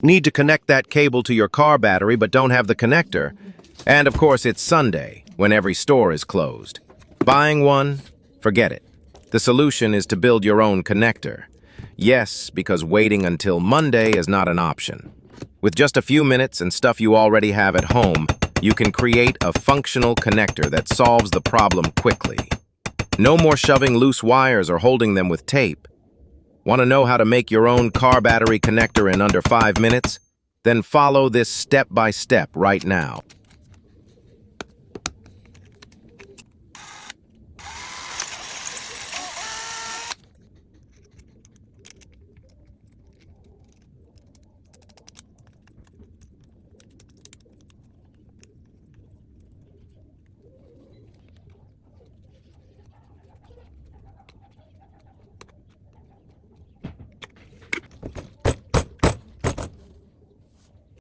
Need to connect that cable to your car battery but don't have the connector. And of course it's Sunday, when every store is closed. Buying one? Forget it. The solution is to build your own connector. Yes, because waiting until Monday is not an option. With just a few minutes and stuff you already have at home, you can create a functional connector that solves the problem quickly. No more shoving loose wires or holding them with tape. Want to know how to make your own car battery connector in under 5 minutes? Then follow this step by step right now.